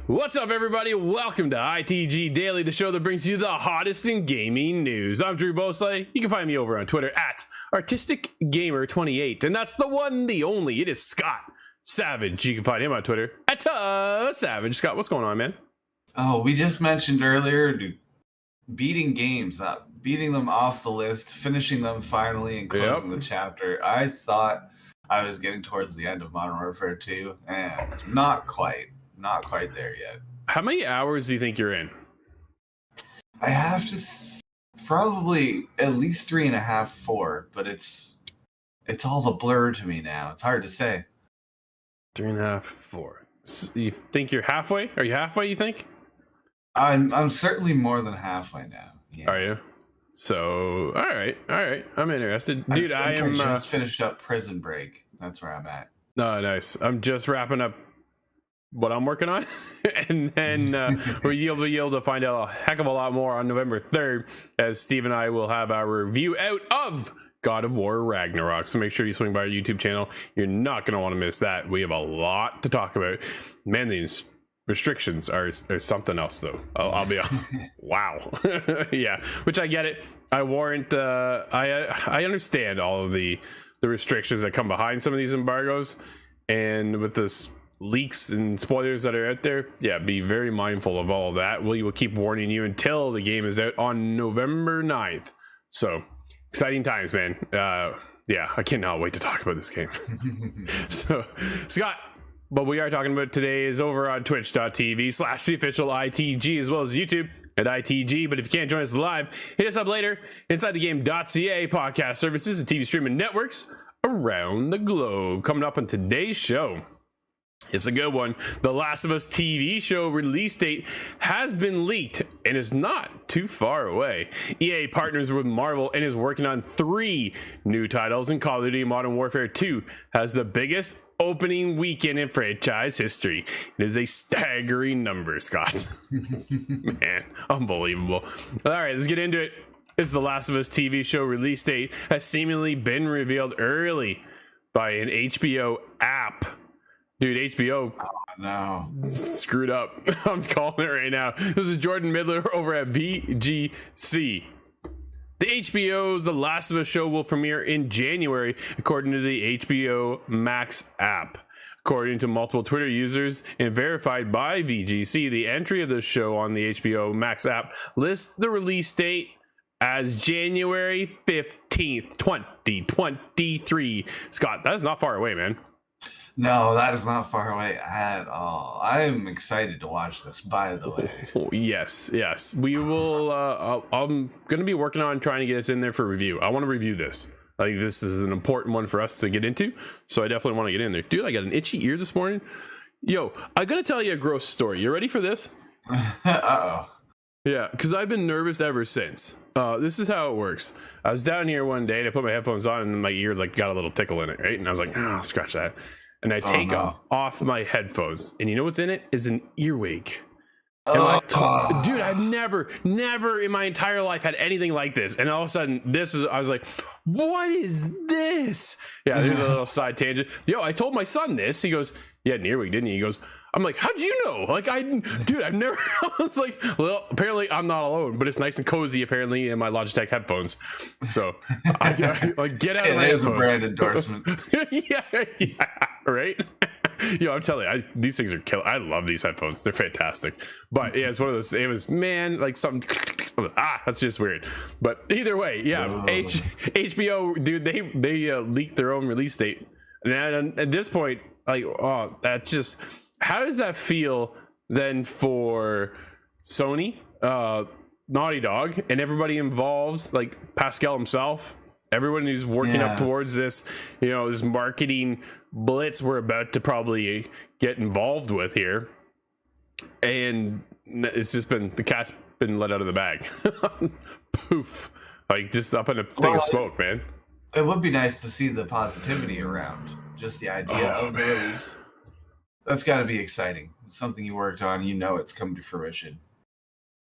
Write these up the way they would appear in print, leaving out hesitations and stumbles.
What's up, everybody? Welcome to ITG Daily, the show that brings you the hottest in gaming news. I'm Drew Bosley. You can find me over on Twitter at ArtisticGamer28, and that's the one, the only. It is Scott Savage. You can find him on Twitter at Savage. Scott, what's going on, man? Oh, we just mentioned earlier, dude, beating games, beating them off the list, finishing them finally, and closing the chapter. I thought I was getting towards the end of Modern Warfare 2, and not quite there yet. How many hours do you think you're in? I have to probably at least 3.5, 4, but it's all a blur to me now. It's hard to say. 3.5, 4. So you think you're halfway? Are you halfway, you think? I'm certainly more than halfway now. Yeah. Are you? So, all right. I'm interested. Dude, I just finished up Prison Break. That's where I'm at. Oh, nice. I'm just wrapping up what I'm working on, and then you'll be able to find out a heck of a lot more on November 3rd, as Steve and I will have our review out of God of War Ragnarok. So make sure you swing by our YouTube channel. You're not going to want to miss that. We have a lot to talk about. Man, these restrictions are something else, though. I'll be wow. Yeah, which I get it. I warrant. I understand all of the restrictions that come behind some of these embargoes, and with this leaks and spoilers that are out there, yeah, be very mindful of all of that. We will keep warning you until the game is out on November 9th. So exciting times, man. Yeah, I cannot wait to talk about this game. So, Scott, what we are talking about today is over on twitch.tv/the official ITG, as well as YouTube at ITG. But if you can't join us live, hit us up later inside the game.ca podcast services and TV streaming networks around the globe. Coming up on today's show, it's a good one. The Last of Us TV show release date has been leaked and is not too far away. EA partners with Marvel and is working on 3 new titles, and Call of Duty Modern Warfare 2 has the biggest opening weekend in franchise history. It is a staggering number, Scott. Man, unbelievable. All right, let's get into it. This is The Last of Us TV show release date has seemingly been revealed early by an HBO app. Dude, HBO screwed up. I'm calling it right now. This is Jordan Midler over at VGC. The HBO's The Last of Us show will premiere in January, according to the HBO Max app. According to multiple Twitter users and verified by VGC, the entry of the show on the HBO Max app lists the release date as January 15th, 2023. Scott, that is not far away, man. No, that is not far away at all. I'm excited to watch this, by the way. Oh, yes. We will. I'm going to be working on trying to get us in there for review. I want to review this. I think this is an important one for us to get into, so I definitely want to get in there. Dude, I got an itchy ear this morning. Yo, I'm going to tell you a gross story. You ready for this? Uh-oh. Yeah, because I've been nervous ever since. This is how it works. I was down here one day and I put my headphones on and my ears got a little tickle in it, right? And I was like, oh, scratch that. And I take off my headphones, and you know what's in it? Is an earwig. Dude, I've never in my entire life had anything like this. And all of a sudden, I was like, what is this? Yeah, there's a little side tangent. Yo, I told my son this. He goes, you had an earwig, didn't you? He goes, I'm like, how'd you know? Like, I've never, I was like, well, apparently I'm not alone, but it's nice and cozy, apparently, in my Logitech headphones. So, I get out of my headphones. It is a brand endorsement. yeah, right? Yo, I'm telling you, these things are killer. I love these headphones. They're fantastic. But yeah, it's one of those, it was, man, like something, that's just weird. But either way, yeah, HBO, dude, they leaked their own release date. And at this point, like, oh, that's just, how does that feel then for Sony, Naughty Dog, and everybody involved, like Pascal himself, everyone who's working up towards this, this marketing blitz we're about to probably get involved with here, and it's just been, the cat's been let out of the bag. Poof, like just up in a thing of smoke, man. It would be nice to see the positivity around just the idea of the release. That's got to be exciting. It's something you worked on, it's come to fruition.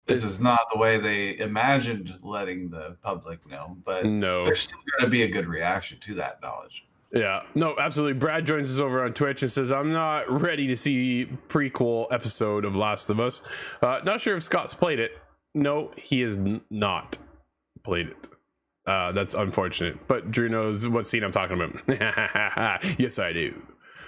This is not the way they imagined letting the public know, but there's still going to be a good reaction to that knowledge. Yeah, no, absolutely. Brad joins us over on Twitch and says, I'm not ready to see prequel episode of Last of Us. Not sure if Scott's played it. No, he has not played it. That's unfortunate. But Drew knows what scene I'm talking about. Yes, I do.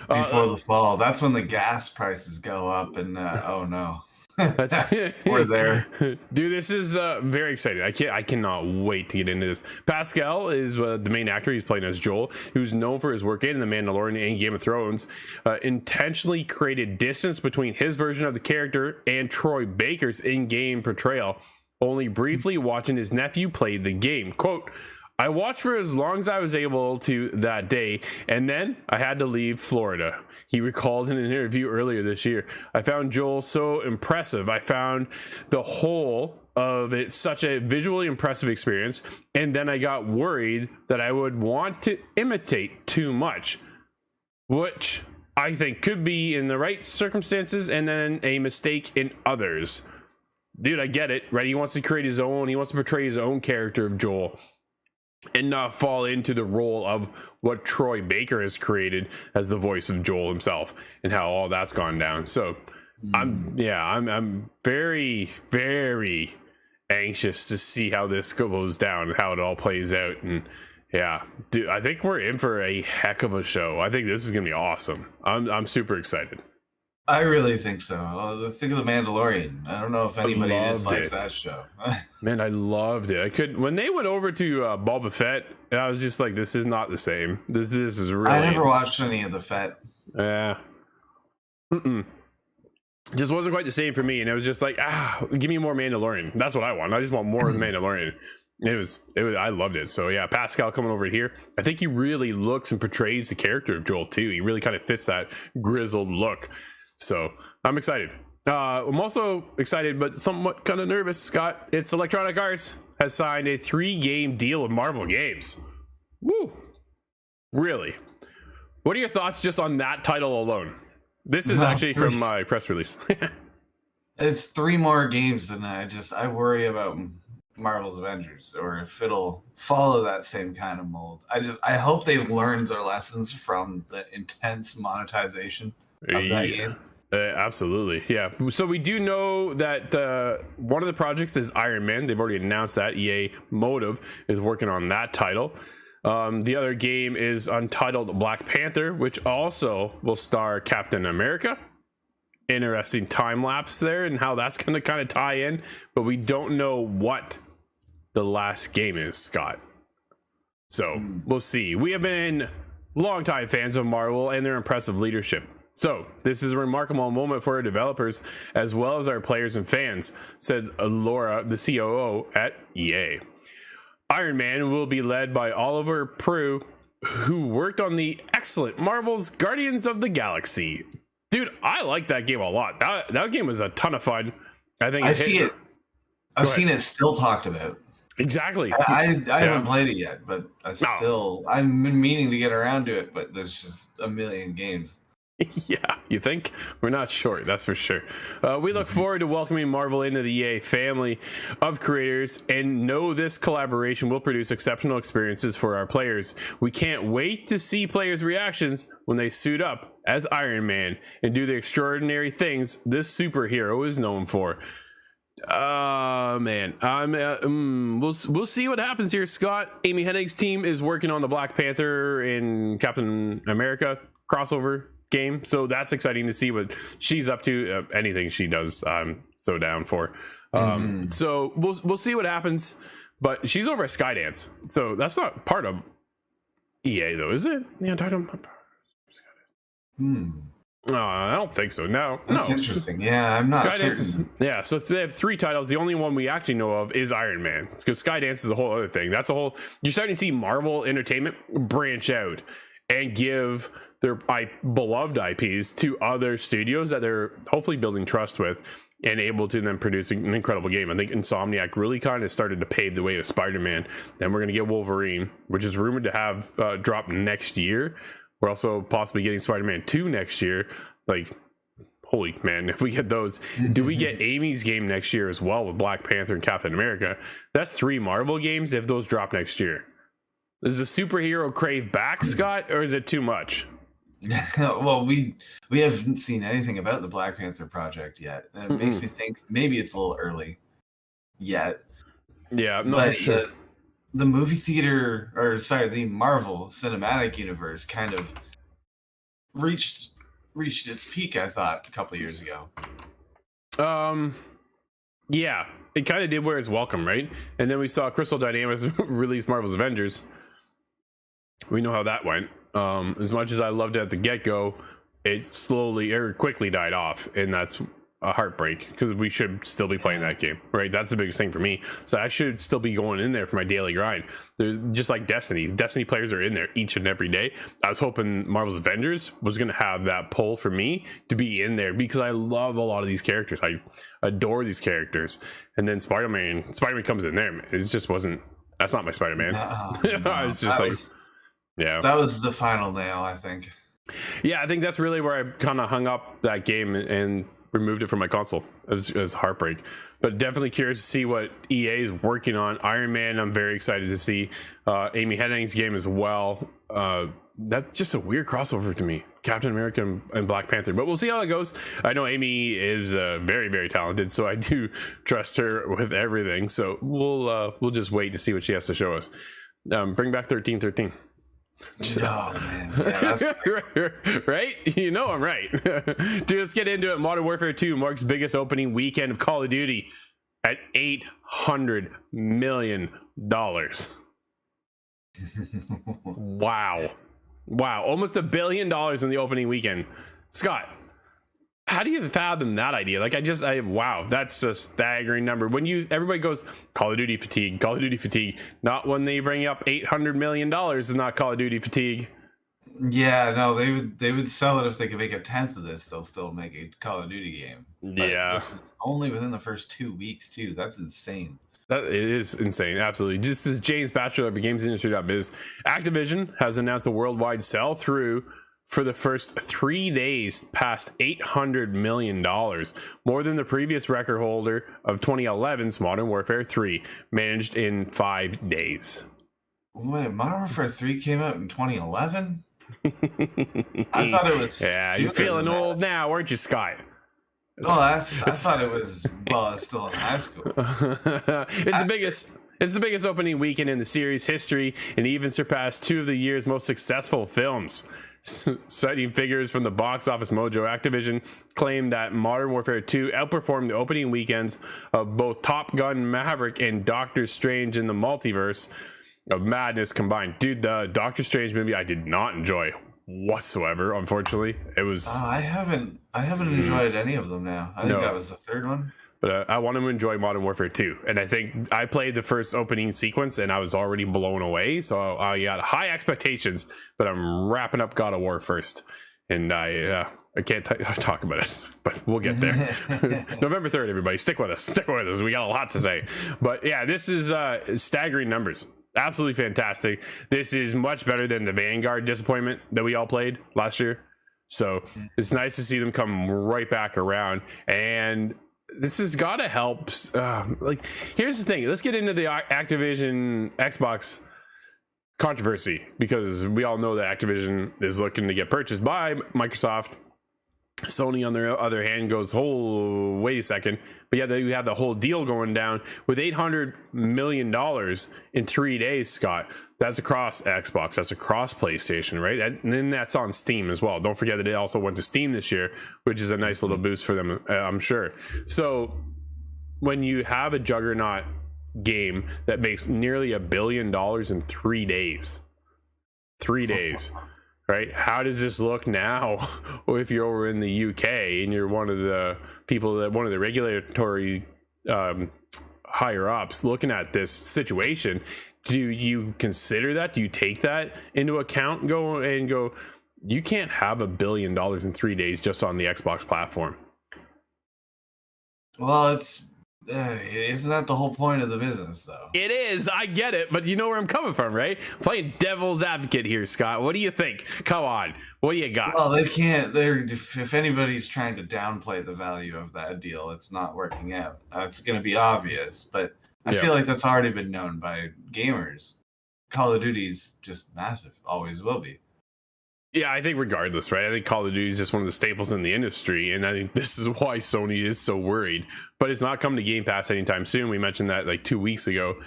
Before the fall. That's when the gas prices go up and oh no. We're there. Dude, this is very exciting. I cannot wait to get into this. Pascal is the main actor. He's playing as Joel, who's known for his work in The Mandalorian and Game of Thrones. Intentionally created distance between his version of the character and Troy Baker's in-game portrayal, only briefly watching his nephew play the game. Quote, I watched for as long as I was able to that day, and then I had to leave Florida. He recalled in an interview earlier this year. I found Joel so impressive. I found the whole of it such a visually impressive experience, and then I got worried that I would want to imitate too much, which I think could be in the right circumstances and then a mistake in others. Dude, I get it, right? He wants to create his own, he wants to portray his own character of Joel and not fall into the role of what Troy Baker has created as the voice of Joel himself and how all that's gone down. So I'm very, very anxious to see how this goes down and how it all plays out. And yeah, dude, I think we're in for a heck of a show. I think this is gonna be awesome. I'm super excited. I really think so. Think of The Mandalorian. I don't know if anybody dislikes that show. Man, I loved it. When they went over to Boba Fett, I was just like, this is not the same. This is really. I never watched any of the Fett. Yeah. Just wasn't quite the same for me, and it was just like, give me more Mandalorian. That's what I want. I just want more of the Mandalorian. It was. I loved it. So yeah, Pascal coming over here. I think he really looks and portrays the character of Joel too. He really kind of fits that grizzled look. So I'm excited. I'm also excited, but somewhat kind of nervous, Scott. It's Electronic Arts has signed a 3-game deal with Marvel Games. Woo! Really? What are your thoughts just on that title alone? This is actually from my press release. It's 3 more games, and I worry about Marvel's Avengers, or if it'll follow that same kind of mold. I hope they've learned their lessons from the intense monetization of that game. Absolutely, yeah. So we do know that one of the projects is Iron Man. They've already announced that. EA Motive is working on that title. The other game is Untitled Black Panther, which also will star Captain America. Interesting time lapse there and how that's going to kind of tie in, but we don't know what the last game is, Scott. So we'll see. We have been longtime fans of Marvel and their impressive leadership. So this is a remarkable moment for our developers as well as our players and fans, said Laura, the COO at EA. Iron Man will be led by Oliver Prue, who worked on the excellent Marvel's Guardians of the Galaxy. Dude, I like that game a lot. That game was a ton of fun. I think I've seen it still talked about. Exactly. I haven't played it yet, but I'm meaning to get around to it, but there's just a million games. Yeah, you think? We're not short, that's for sure. We look forward to welcoming Marvel into the EA family of creators and know this collaboration will produce exceptional experiences for our players. We can't wait to see players' reactions when they suit up as Iron Man and do the extraordinary things this superhero is known for. Man, we'll see what happens here, Scott. Amy Hennig's team is working on the Black Panther and Captain America crossover game, so that's exciting to see what she's up to. Anything she does, I'm so down for. So we'll see what happens, but she's over at Skydance, so that's not part of EA though, is it? The Untitled. No, I don't think so. That's interesting. Yeah, I'm not certain. Yeah, so they have 3 titles. The only one we actually know of is Iron Man, because Skydance is a whole other thing. That's a whole. You're starting to see Marvel Entertainment branch out and give their beloved IPs to other studios that they're hopefully building trust with and able to then produce an incredible game. I think Insomniac really kind of started to pave the way with Spider-Man. Then we're going to get Wolverine, which is rumored to have drop next year. We're also possibly getting Spider-Man 2 next year. Like, holy man, if we get those. Do we get Amy's game next year as well with Black Panther and Captain America? That's 3 Marvel games if those drop next year. Is the superhero crave back, Scott, or is it too much? Well, we haven't seen anything about the Black Panther project yet. And it makes me think maybe it's a little early yet. Yeah, no, but for sure. The movie theater, the Marvel Cinematic Universe kind of reached its peak, I thought, a couple of years ago. Yeah, it kind of did where it's welcome, right? And then we saw Crystal Dynamics release Marvel's Avengers. We know how that went. As much as I loved it at the get-go, it quickly died off, and that's a heartbreak because we should still be playing that game, right? That's the biggest thing for me. So I should still be going in there for my daily grind. There's just like Destiny players are in there each and every day. I was hoping Marvel's Avengers was going to have that pull for me to be in there because I love a lot of these characters. I adore these characters. And then Spider-Man comes in there, man. It just wasn't, that's not my Spider-Man. It's just yeah, that was the final nail, I think. Yeah, I think that's really where I kind of hung up that game and removed it from my console. It was heartbreak, but definitely curious to see what EA is working on. Iron Man, I'm very excited to see. Amy Hennig's game as well. That's just a weird crossover to me, Captain America and Black Panther, but we'll see how it goes. I know Amy is very, very talented, so I do trust her with everything. So we'll just wait to see what she has to show us. Bring back 1313. Oh man, yeah, right? You know I'm right. Dude, let's get into it. Modern Warfare 2 marks biggest opening weekend of Call of Duty at $800 million. Wow, almost $1 billion in the opening weekend. Scott, how do you fathom that idea? Like, wow, that's a staggering number. When everybody goes Call of Duty fatigue, not when they bring up $800 million and not Call of Duty fatigue. Yeah, no, they would sell it if they could make a tenth of this. They'll still make a Call of Duty game. But yeah, this is only within the first 2 weeks too. That's insane. That it is insane, absolutely. Just as James Batchelor of GamesIndustry.biz, Activision has announced the worldwide sell-through for the first 3 days past $800 million, more than the previous record holder of 2011's Modern Warfare 3, managed in 5 days. Wait, Modern Warfare 3 came out in 2011? I thought it was. Yeah, you're feeling old now, aren't you, Scott? Oh, I thought it was while I was still in high school. It's the biggest opening weekend in the series history, and even surpassed 2 of the year's most successful films. Citing figures from the Box Office Mojo, Activision claimed that Modern Warfare 2 outperformed the opening weekends of both Top Gun Maverick and Doctor Strange in the Multiverse of Madness combined. Dude, the Doctor Strange movie I did not enjoy whatsoever, unfortunately. It was I haven't enjoyed any of them now. I think that was the third one. But I want to enjoy Modern Warfare 2. And I think I played the first opening sequence and I was already blown away. So I got high expectations, but I'm wrapping up God of War first. And I can't talk about it, but we'll get there. November 3rd, everybody. Stick with us. We got a lot to say. But yeah, this is staggering numbers. Absolutely fantastic. This is much better than the Vanguard disappointment that we all played last year. So it's nice to see them come right back around. And this has got to help. Here's the thing. Let's get into the Activision Xbox controversy, because we all know that Activision is looking to get purchased by Microsoft. Sony, on their other hand, goes, oh, wait a second. But yeah, you have the whole deal going down with $800 million in 3 days, Scott. That's across Xbox. That's across PlayStation, right? And then that's on Steam as well. Don't forget that it also went to Steam this year, which is a nice little boost for them, I'm sure. So when you have a juggernaut game that makes nearly $1 billion in 3 days, right? How does this look now? Or if you're over in the UK and you're one of the regulatory higher ups looking at this situation, do you consider that? Do you take that into account and go, you can't have $1 billion in 3 days just on the Xbox platform? Well, isn't that the whole point of the business, though? It is. I get it, but you know where I'm coming from, right? Playing devil's advocate here, Scott. What do you think? Come on. What do you got? Well, they can't. If anybody's trying to downplay the value of that deal, it's not working out. It's going to be obvious, but I feel like that's already been known by gamers Call of Duty's just massive, always will be. Yeah, I think regardless, right? I think Call of Duty is just one of the staples in the industry, and I think this is why Sony is so worried. But it's not coming to Game Pass anytime soon. We mentioned that like 2 weeks ago.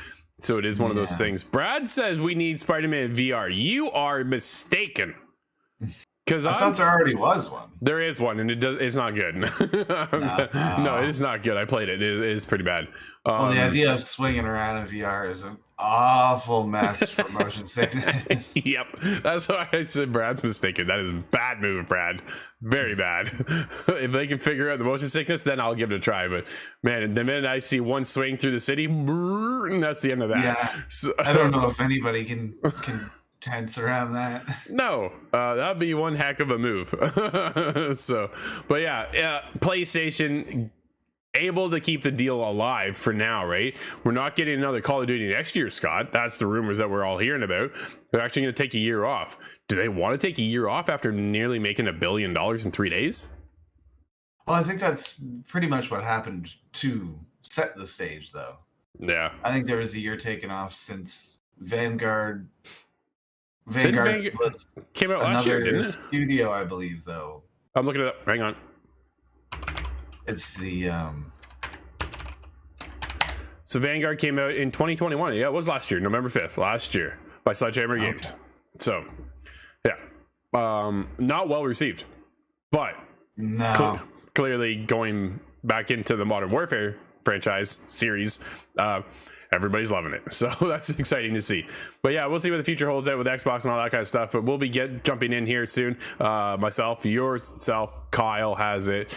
So it is one of those things. Brad says we need Spider-Man VR. You are mistaken. Because I thought there already was one. There is one, and it's not good. No, it is not good. I played it. It is pretty bad. Well, the idea of swinging around in VR is an awful mess for motion sickness. Yep, that's why I said Brad's mistaken. That is a bad move, Brad. Very bad. If they can figure out the motion sickness, then I'll give it a try. But man, the minute I see one swing through the city, and that's the end of that. Yeah, so, I don't know if anybody can tense around that. No, that'd be one heck of a move. So, but yeah, PlayStation able to keep the deal alive for now, right? We're not getting another Call of Duty next year, Scott. That's the rumors that we're all hearing about. They're actually going to take a year off. Do they want to take a year off after nearly making $1 billion in 3 days? Well, I think that's pretty much what happened to set the stage, though. Yeah, I think there was a year taken off since Vanguard was came out last year, didn't it? Studio, I believe, though. I'm looking it up. Hang on. It's the So Vanguard came out in 2021. Yeah, it was last year, November 5th, last year by Sledgehammer Games. So, yeah, not well received, but no, clearly going back into the Modern Warfare franchise series. Everybody's loving it, so that's exciting to see. But yeah, we'll see what the future holds out with Xbox and all that kind of stuff. But we'll be jumping in here soon. Myself, yourself, Kyle has it.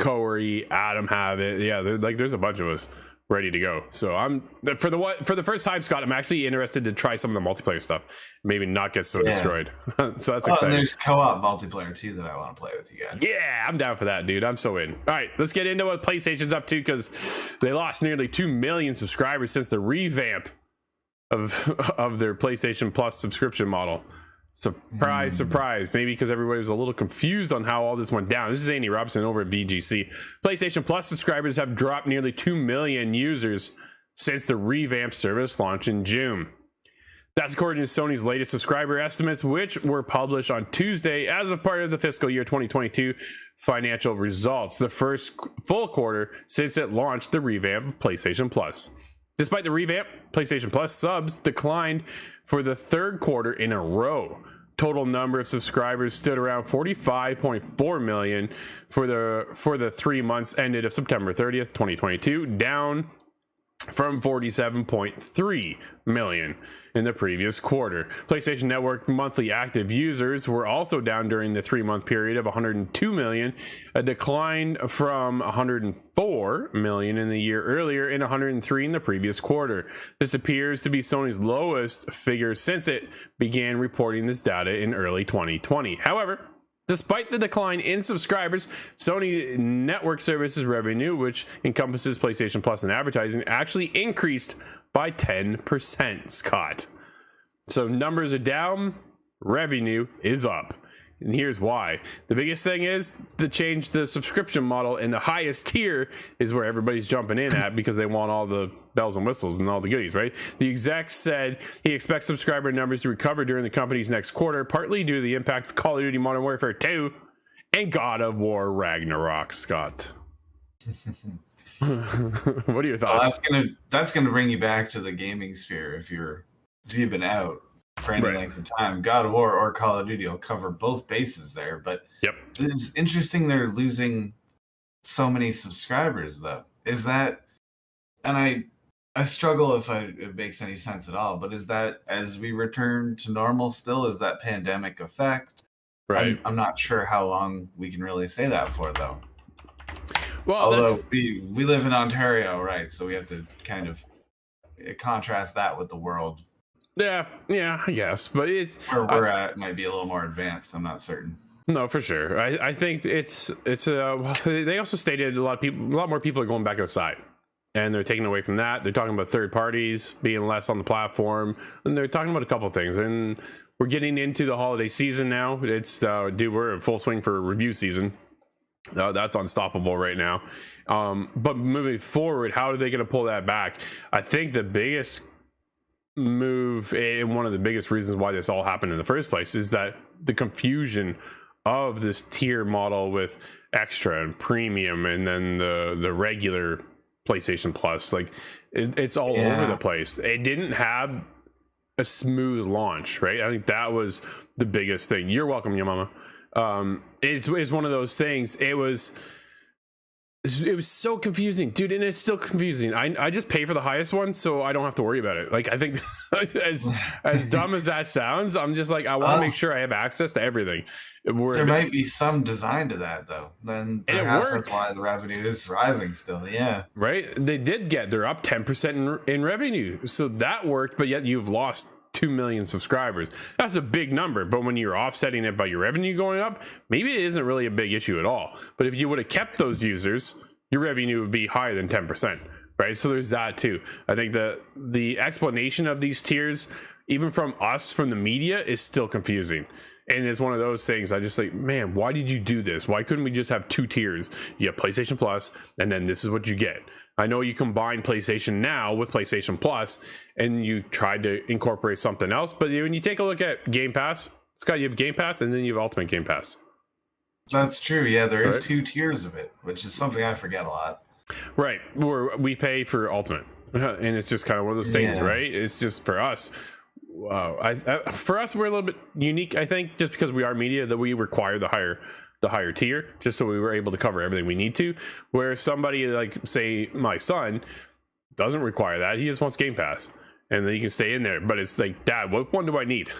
Corey, Adam have it. Yeah, there's a bunch of us ready to go. So I'm for the first time, Scott, I'm actually interested to try some of the multiplayer stuff. Maybe not get so destroyed. So that's exciting. And there's co-op multiplayer too that I want to play with you guys. Yeah, I'm down for that, dude. I'm so in. All right, let's get into what PlayStation's up to, because they lost nearly 2 million subscribers since the revamp of their PlayStation Plus subscription model. Surprise, surprise. Maybe because everybody was a little confused on how all this went down. This is Andy Robson over at VGC. PlayStation Plus subscribers have dropped nearly 2 million users since the revamped service launched in June. That's according to Sony's latest subscriber estimates, which were published on Tuesday as a part of the fiscal year 2022 financial results, the first full quarter since it launched the revamp of PlayStation Plus. Despite the revamp, PlayStation Plus subs declined for the third quarter in a row. Total number of subscribers stood around 45.4 million for the 3 months ended of September 30th, 2022, down from 47.3 million in the previous quarter. PlayStation Network monthly active users were also down during the 3-month period of 102 million, a decline from 104 million in the year earlier and 103 in the previous quarter. This appears to be Sony's lowest figure since it began reporting this data in early 2020. However, despite the decline in subscribers, Sony Network Services revenue, which encompasses PlayStation Plus and advertising, actually increased by 10%, Scott. So numbers are down, revenue is up. And here's why. The biggest thing is to change the subscription model, and the highest tier is where everybody's jumping in at because they want all the bells and whistles and all the goodies, right? The exec said he expects subscriber numbers to recover during the company's next quarter, partly due to the impact of Call of Duty Modern Warfare 2 and God of War Ragnarok, Scott. What are your thoughts? Well, that's gonna bring you back to the gaming sphere if you've been out for any length of time. God of War or Call of Duty will cover both bases there, but it's interesting they're losing so many subscribers though. Is that, and I struggle if it makes any sense at all, but is that as we return to normal still? Is that pandemic effect? Right. I'm not sure how long we can really say that for though. Well, although we live in Ontario, right? So we have to kind of contrast that with the world. Yeah, I guess, but it's where we're at might be a little more advanced. I'm not certain. No, for sure. I think it's they also stated a lot more people are going back outside, and they're taking away from that. They're talking about third parties being less on the platform, and they're talking about a couple of things. And we're getting into the holiday season now. It's we're in full swing for review season. That's unstoppable right now. But moving forward, how are they going to pull that back? I think the biggest move, and one of the biggest reasons why this all happened in the first place is that the confusion of this tier model with extra and premium and then the regular PlayStation Plus, like it's all over the place. It didn't have a smooth launch, right? I think that was the biggest thing. You're welcome, your mama. It's one of those things. It was so confusing, dude, and it's still confusing. I just pay for the highest one so I don't have to worry about it. Like, I think as dumb as that sounds, I'm just like, I want to make sure I have access to everything. There might be some design to that, though. Then perhaps that's why the revenue is rising still. Yeah, right. They're up 10% in revenue, so that worked. But yet you've lost 2 million subscribers. That's a big number, but when you're offsetting it by your revenue going up, maybe it isn't really a big issue at all. But if you would have kept those users, your revenue would be higher than 10%, right? So there's that too. I think the explanation of these tiers, even from us, from the media, is still confusing. And it's one of those things I just like, man, why did you do this? Why couldn't we just have 2 tiers? You have PlayStation Plus, and then this is what you get. I know you combine PlayStation Now with PlayStation Plus, and you tried to incorporate something else, but when you take a look at Game Pass, Scott, you have Game Pass, and then you have Ultimate Game Pass. That's true. Yeah, there is 2 tiers of it, which is something I forget a lot. Right, where we pay for Ultimate, and it's just kind of one of those things, right? It's just for us. Wow, for us, we're a little bit unique, I think, just because we are media, that we require the higher tier, just so we were able to cover everything we need to. Where somebody like, say, my son doesn't require that; he just wants Game Pass, and then you can stay in there. But it's like, Dad, what one do I need?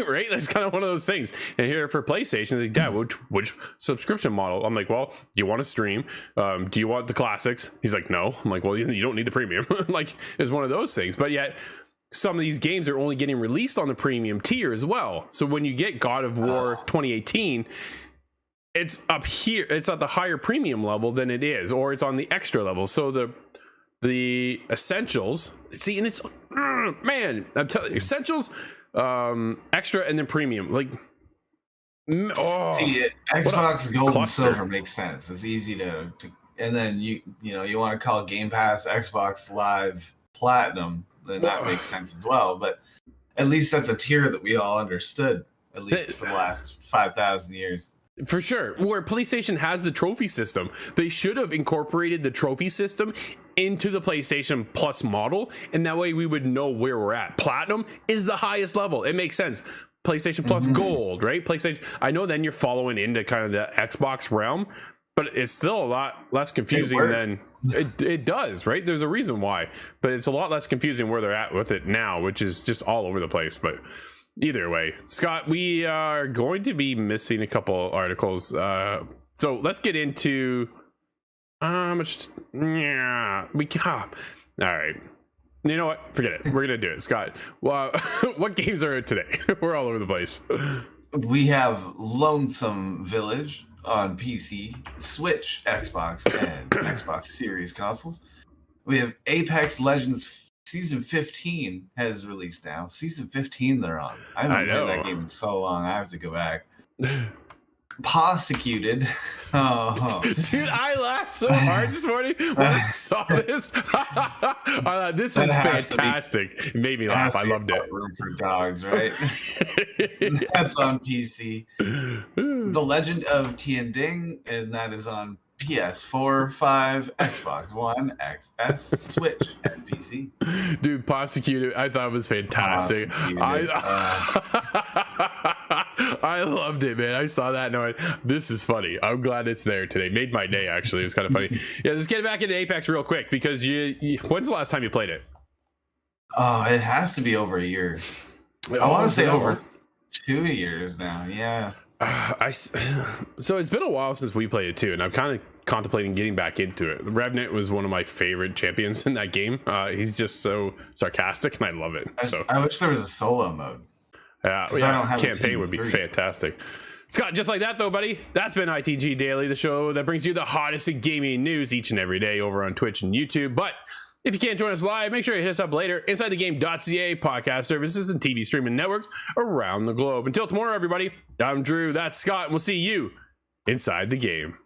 Right? That's kind of one of those things. And here for PlayStation, like, Dad, which subscription model? I'm like, well, do you want to stream? Do you want the classics? He's like, no. I'm like, well, you don't need the premium. Like, it's one of those things. But yet, some of these games are only getting released on the premium tier as well. So when you get God of War 2018, it's up here, it's at the higher premium level than it is, or it's on the extra level. So the essentials, see, and it's man, I'm telling you, essentials, extra, and then premium. Like, see, Xbox Gold and Silver makes sense. It's easy to and then you want to call Game Pass Xbox Live Platinum, then that makes sense as well. But at least that's a tier that we all understood, at least for the last 5,000 years. For sure. Where PlayStation has the trophy system, they should have incorporated the trophy system into the PlayStation Plus model, and that way we would know where we're at. Platinum is the highest level. It makes sense. PlayStation Plus Gold, right? PlayStation. I know then you're following into kind of the Xbox realm, but it's still a lot less confusing than it does, right? There's a reason why, but it's a lot less confusing where they're at with it now, which is just all over the place. But either way, Scott, we are going to be missing a couple articles. So let's get into all right. You know what? Forget it. We're gonna do it, Scott. Well, what games are today? We're all over the place. We have Lonesome Village on PC, Switch, Xbox, and Xbox Series consoles. We have Apex Legends Season 15 has released now. Season 15 they're on. I haven't played that game in so long. I have to go back. Prosecuted. Dude, I laughed so hard this morning when I saw this. I thought, this is fantastic. It made me laugh. I loved it. Room for Dogs, right? That's on PC. The Legend of Tianding, and that is on PS4, 5, Xbox One, XS, Switch, and PC. Dude, Prosecuted, I thought it was fantastic. I loved it, man. I saw that and I went, this is funny. I'm glad it's there today. Made my day, actually. It was kind of funny. Yeah, let's get back into Apex real quick, because when's the last time you played it? It has to be over a year. I want to say over 2 years now. Yeah. So it's been a while since we played it too, and I'm kind of contemplating getting back into it. Revenant was one of my favorite champions in that game. He's just so sarcastic, and I love it. I wish there was a solo mode. Yeah, campaign would be fantastic. Scott, just like that though, buddy, that's been ITG Daily, the show that brings you the hottest in gaming news each and every day over on Twitch and YouTube. But if you can't join us live, make sure you hit us up later. InsideTheGame.ca, podcast services, and TV streaming networks around the globe. Until tomorrow, everybody, I'm Drew, that's Scott, and we'll see you inside the game.